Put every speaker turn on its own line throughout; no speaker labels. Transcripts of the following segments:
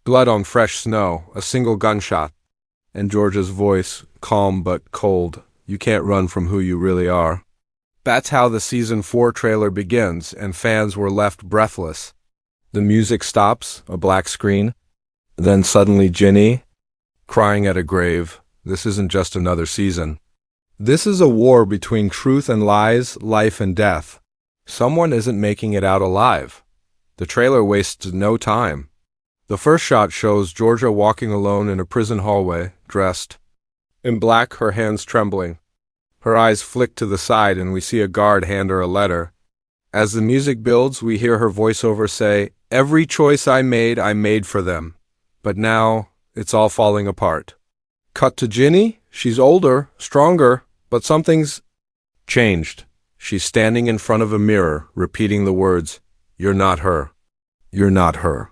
Blood on fresh snow, a single gunshot. And Georgia's voice, calm but cold. You can't run from who you really are. That's how the Season 4 trailer begins, and fans were left breathless. The music stops, a black screen. Then suddenly Ginny, crying at a grave. This isn't just another season. This is a war between truth and lies, life and death. Someone isn't making it out alive. The trailer wastes no time. The first shot shows Georgia walking alone in a prison hallway, dressed in black, her hands trembling. Her eyes flick to the side and we see a guard hand her a letter. As the music builds, we hear her voiceover say, "Every choice I made for them. But now, it's all falling apart." Cut to Ginny. She's older, stronger, but something's changed. She's standing in front of a mirror, repeating the words, "You're not her. You're not her."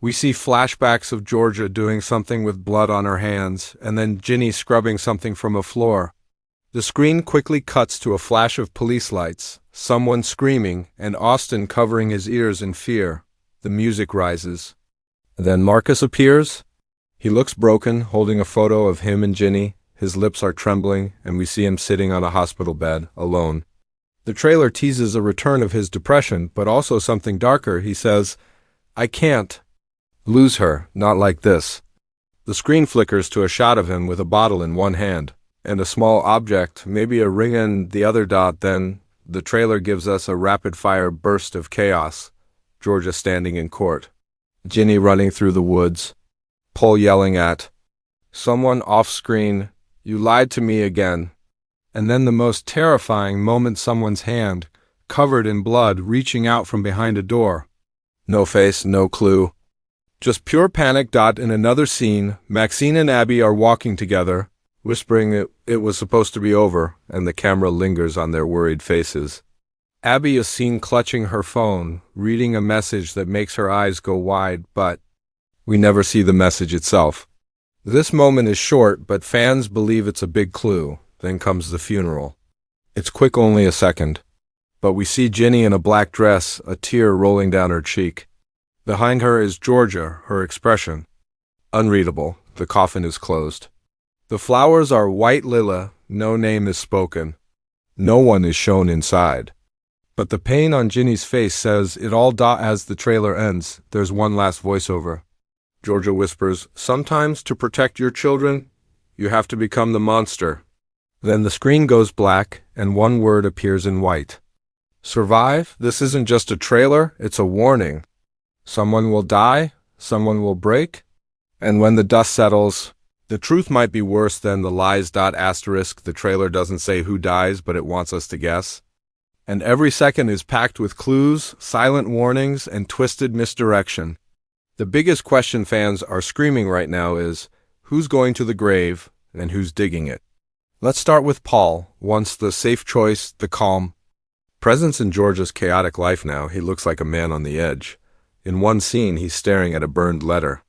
We see flashbacks of Georgia doing something with blood on her hands, and then Ginny scrubbing something from a floor. The screen quickly cuts to a flash of police lights, someone screaming, and Austin covering his ears in fear. The music rises. Then Marcus appears. He looks broken, holding a photo of him and Ginny. His lips are trembling, and we see him sitting on a hospital bed, alone. The trailer teases a return of his depression, but also something darker. He says, "I can't lose her, not like this." The screen flickers to a shot of him with a bottle in one hand, and a small object, maybe a ring in the other dot. Then the trailer gives us a rapid-fire burst of chaos. Georgia standing in court. Ginny running through the woods. Paul yelling at someone off-screen, "You lied to me again." And then the most terrifying moment, someone's hand, covered in blood, reaching out from behind a door. No face, no clue. Just pure panic. In another scene, Maxine and Abby are walking together, whispering it was supposed to be over, and the camera lingers on their worried faces. Abby is seen clutching her phone, reading a message that makes her eyes go wide, but we never see the message itself. This moment is short, but fans believe it's a big clue. Then comes the funeral. It's quick, only a second. But we see Ginny in a black dress, a tear rolling down her cheek. Behind her is Georgia, her expression unreadable. The coffin is closed. The flowers are white lila, no name is spoken. No one is shown inside. But the pain on Ginny's face says it all. As the trailer ends, there's one last voiceover. Georgia whispers, "Sometimes to protect your children, you have to become the monster." Then the screen goes black, and one word appears in white. Survive? This isn't just a trailer, it's a warning. Someone will die, someone will break, and when the dust settles, the truth might be worse than the lies. Asterisk, the trailer doesn't say who dies, but it wants us to guess. And every second is packed with clues, silent warnings, and twisted misdirection. The biggest question fans are screaming right now is, who's going to the grave, and who's digging it? Let's start with Paul, once the safe choice, the calm presence in Georgia's chaotic life. Now he looks like a man on the edge. In one scene, he's staring at a burned letter.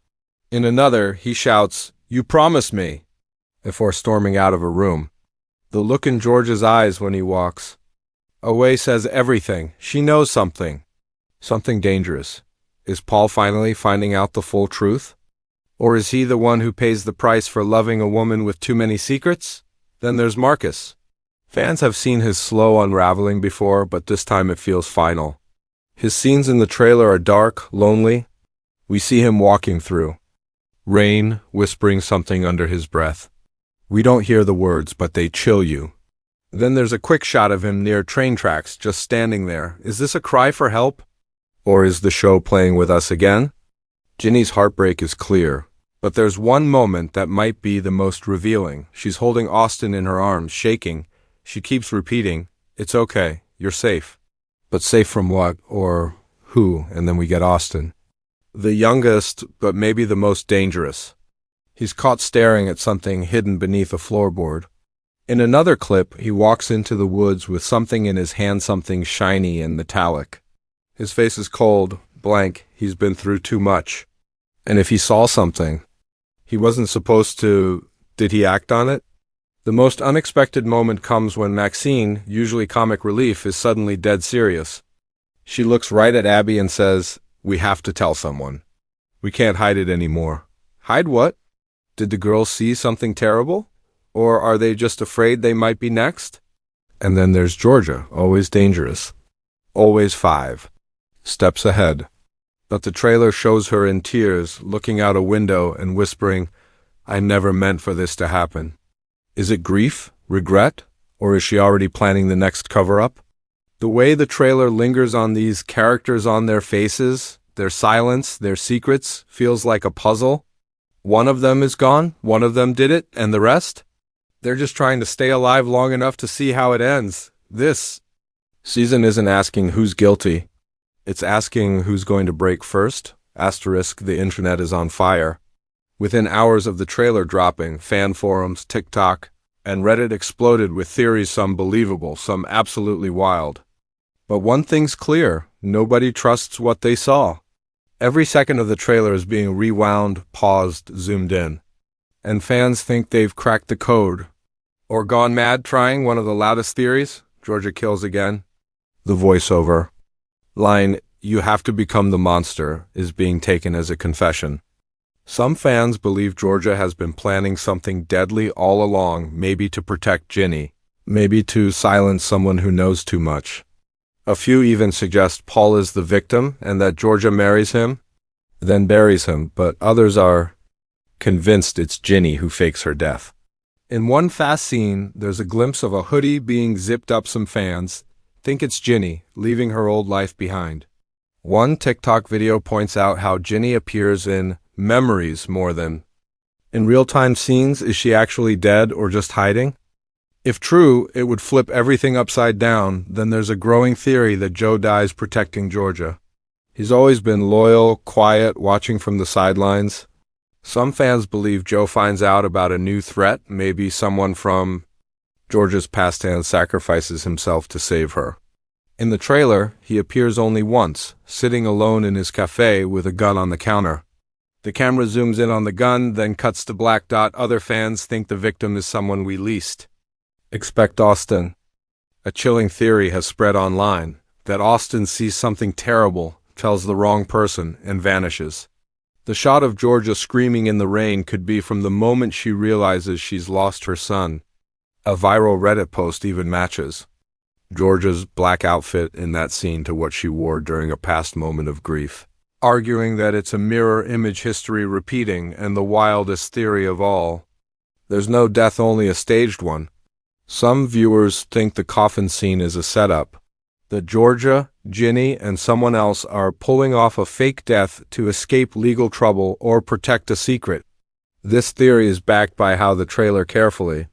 In another, he shouts, "You promised me," before storming out of a room. The look in Georgia's eyes when he walks away says everything. She knows something. Something dangerous. Is Paul finally finding out the full truth? Or is he the one who pays the price for loving a woman with too many secrets? Then there's Marcus. Fans have seen his slow unraveling before, but this time it feels final. His scenes in the trailer are dark, lonely. We see him walking through rain, whispering something under his breath. We don't hear the words, but they chill you. Then there's a quick shot of him near train tracks, just standing there. Is this a cry for help? Or is the show playing with us again? Ginny's heartbreak is clear, but there's one moment that might be the most revealing. She's holding Austin in her arms, shaking. She keeps repeating, "It's okay, you're safe." But safe from what, or who? And then we get Austin. The youngest, but maybe the most dangerous. He's caught staring at something hidden beneath a floorboard. In another clip, he walks into the woods with something in his hand, something shiny and metallic. His face is cold, blank. He's been through too much. And if he saw something, he wasn't supposed to. Did he act on it? The most unexpected moment comes when Maxine, usually comic relief, is suddenly dead serious. She looks right at Abby and says, "We have to tell someone." We can't hide it anymore. Hide what? Did the girls see something terrible? Or are they just afraid they might be next? And then there's Georgia, always dangerous. Always 5 steps ahead. But the trailer shows her in tears, looking out a window and whispering, "I never meant for this to happen." Is it grief, regret, or is she already planning the next cover-up? The way the trailer lingers on these characters, on their faces, their silence, their secrets, feels like a puzzle. One of them is gone, one of them did it, and the rest? They're just trying to stay alive long enough to see how it ends. This season isn't asking who's guilty. It's asking who's going to break first. Asterisk, the internet is on fire. Within hours of the trailer dropping, fan forums, TikTok, and Reddit exploded with theories, some believable, some absolutely wild. But one thing's clear, nobody trusts what they saw. Every second of the trailer is being rewound, paused, zoomed in. And fans think they've cracked the code. Or gone mad trying one of the loudest theories, Georgia kills again. The voiceover line, "You have to become the monster," is being taken as a confession. Some fans believe Georgia has been planning something deadly all along, maybe to protect Ginny, maybe to silence someone who knows too much. A few even suggest Paul is the victim and that Georgia marries him, then buries him, but others are convinced it's Ginny who fakes her death. In one fast scene, there's a glimpse of a hoodie being zipped up. Some fans think it's Ginny, leaving her old life behind. One TikTok video points out how Ginny appears in memories more than in real-time scenes. Is she actually dead or just hiding? If true, it would flip everything upside down. Then there's a growing theory that Joe dies protecting Georgia. He's always been loyal, quiet, watching from the sidelines. Some fans believe Joe finds out about a new threat, maybe someone from Georgia's past and sacrifices himself to save her. In the trailer, he appears only once, sitting alone in his cafe with a gun on the counter. The camera zooms in on the gun, then cuts to black dot. Other fans think the victim is someone we least expect. Austin. A chilling theory has spread online that Austin sees something terrible, tells the wrong person, and vanishes. The shot of Georgia screaming in the rain could be from the moment she realizes she's lost her son. A viral Reddit post even matches Georgia's black outfit in that scene to what she wore during a past moment of grief, arguing that it's a mirror image, history repeating, and the wildest theory of all. There's no death, only a staged one. Some viewers think the coffin scene is a setup, that Georgia, Ginny, and someone else are pulling off a fake death to escape legal trouble or protect a secret. This theory is backed by how the trailer carefully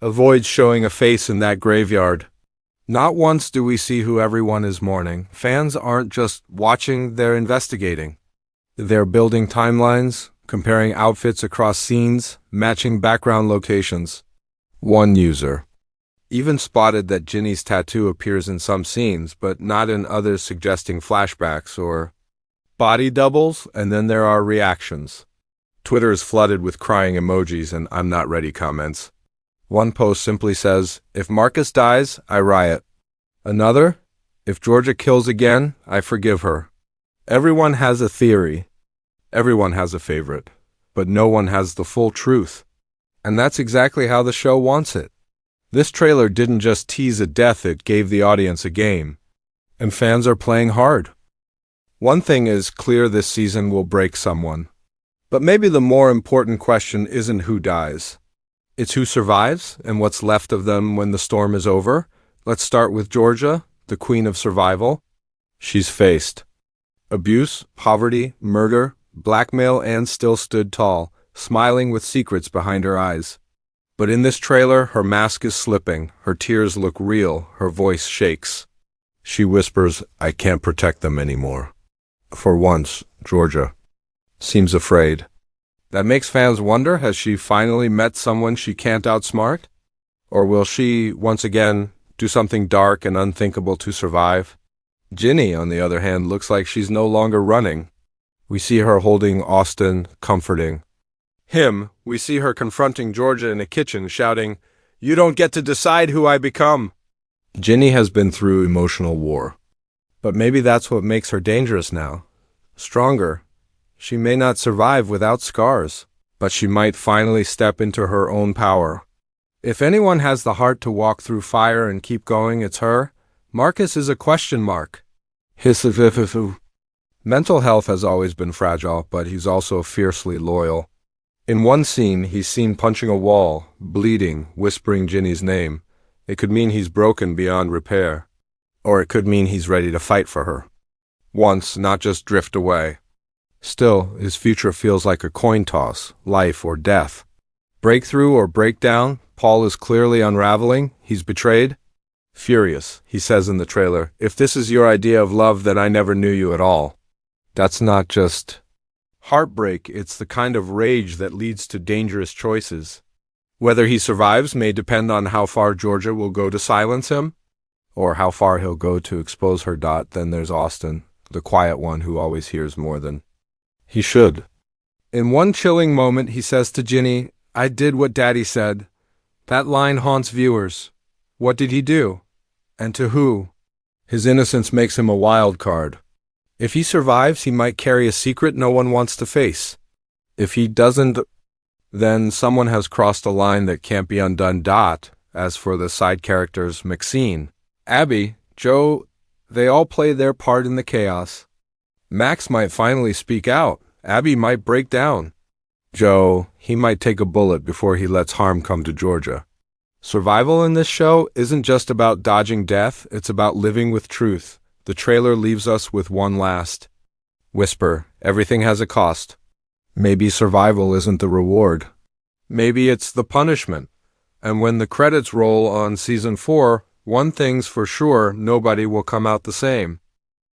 avoids showing a face in that graveyard. Not once do we see who everyone is mourning. Fans aren't just watching, they're investigating. They're building timelines, comparing outfits across scenes, matching background locations. One user even spotted that Ginny's tattoo appears in some scenes, but not in others, suggesting flashbacks or body doubles. And then there are reactions. Twitter is flooded with crying emojis and "I'm not ready" comments. One post simply says, "If Marcus dies, I riot." Another, "If Georgia kills again, I forgive her." Everyone has a theory. Everyone has a favorite. But no one has the full truth. And that's exactly how the show wants it. This trailer didn't just tease a death, it gave the audience a game. And fans are playing hard. One thing is clear, this season will break someone. But maybe the more important question isn't who dies. It's who survives and what's left of them when the storm is over. Let's start with Georgia, the queen of survival. She's faced abuse, poverty, murder, blackmail, and still stood tall, smiling with secrets behind her eyes. But in this trailer, her mask is slipping, her tears look real, her voice shakes. She whispers, "I can't protect them anymore." For once, Georgia seems afraid. That makes fans wonder, has she finally met someone she can't outsmart? Or will she, once again, do something dark and unthinkable to survive? Ginny, on the other hand, looks like she's no longer running. We see her holding Austin, comforting him. We see her confronting Georgia in a kitchen, shouting, "You don't get to decide who I become." Ginny has been through emotional war. But maybe that's what makes her dangerous now. Stronger, She may not survive without scars, but she might finally step into her own power. If anyone has the heart to walk through fire and keep going, it's her. Marcus is a question mark. His mental health has always been fragile, but he's also fiercely loyal. In one scene, he's seen punching a wall, bleeding, whispering Ginny's name. It could mean he's broken beyond repair. Or it could mean he's ready to fight for her. Once, not just drift away. Still, his future feels like a coin toss, life or death. Breakthrough or breakdown, Paul is clearly unraveling. He's betrayed. Furious, he says in the trailer, "If this is your idea of love, then I never knew you at all." That's not just heartbreak, it's the kind of rage that leads to dangerous choices. Whether he survives may depend on how far Georgia will go to silence him, or how far he'll go to expose her. Then there's Austin, the quiet one who always hears more than he should. In one chilling moment, he says to Ginny, "I did what Daddy said." That line haunts viewers. What did he do? And to who? His innocence makes him a wild card. If he survives, he might carry a secret no one wants to face. If he doesn't, then someone has crossed a line that can't be undone. As for the side characters, Maxine, Abby, Joe, they all play their part in the chaos. Max might finally speak out. Abby might break down. Joe, he might take a bullet before he lets harm come to Georgia. Survival in this show isn't just about dodging death, it's about living with truth. The trailer leaves us with one last whisper. Everything has a cost. Maybe survival isn't the reward. Maybe it's the punishment. And when the credits roll on season 4, one thing's for sure, nobody will come out the same.